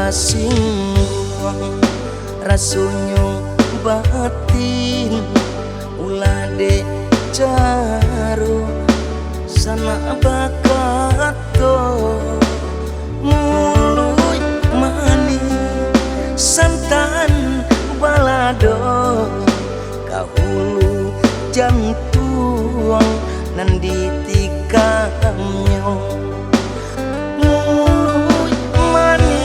pasinggung rasunyo batin ulah de caro sana bakato mului mani santan balado kahulu jantung nan ditikamnyo mului mani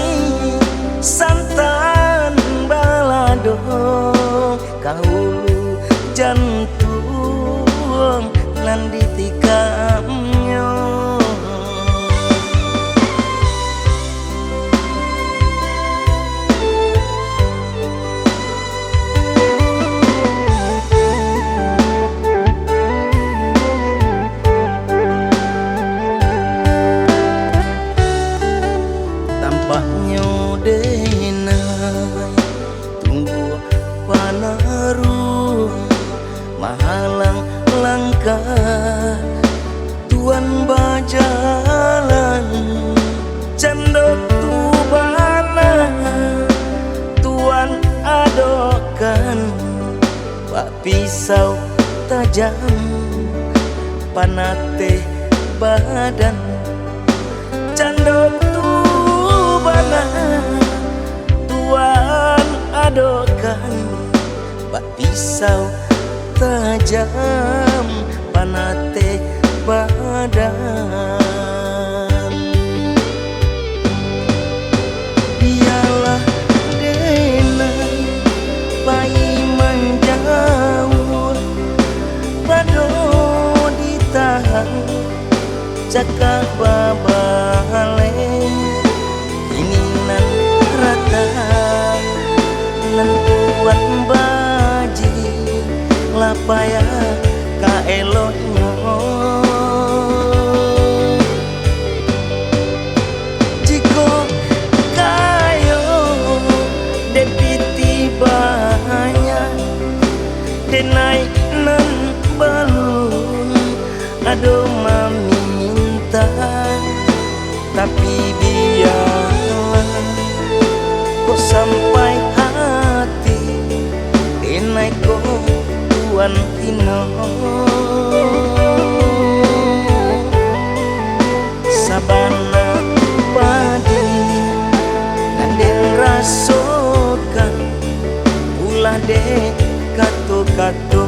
santan balado kahulu jantung nan ditikamnyo. Tampaknya denai tunggu panaru mahalang langkah tuan bajalan cendok tubana tuan adokan pak pisau tajam panate badan cendok tubana tuan adokan pak pisau tajam panate badan. Dialah denai pai menjauh pado ditahan cakap babale ini nan rata nan tuan baji lapaya kaelonyo jiko kayo depiti banyak denai nan balun ado meminta tapi biarlah kok sampai hati denai kok tuan tino sabana padi gandeng rasokan ulah dek kato-kato.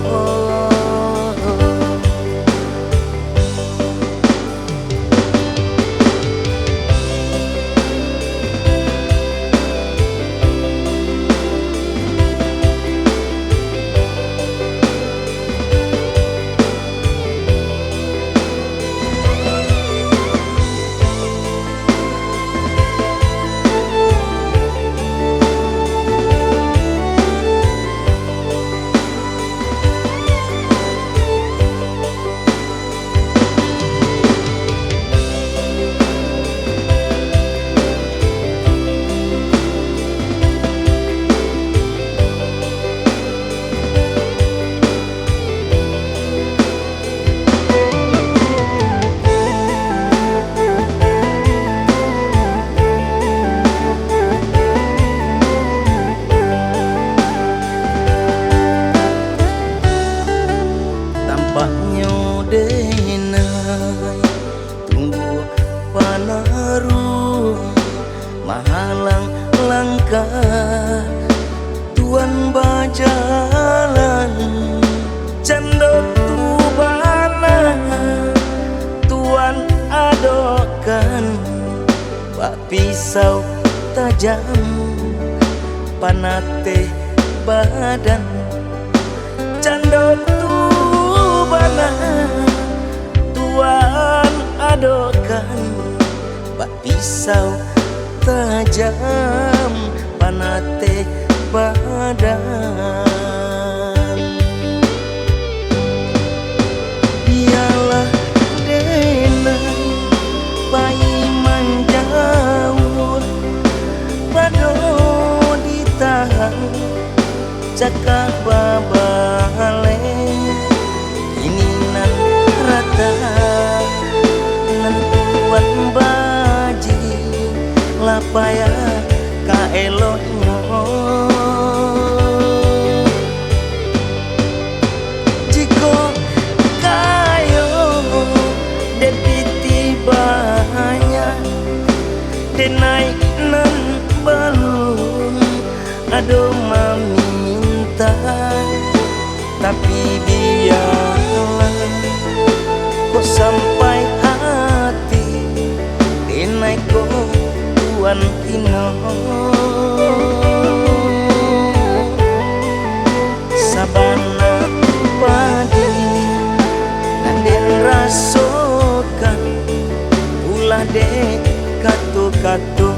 Tampaknya denai tunggu panaru mahalang langkah tuan bajalan cendok tubana tuan adokan pak pisau tajam panate badan cendok tubana tuan adokan pak pisau tajam panate badan. Dialah denai pai menjauh pado ditahan cakap babale ini nan rata nan tuan baji lapaya Aduh meminta, tapi biarlah kok sampai hati denai ko tuan hino. Sabana padi nanden rasokan ulah dek kato-kato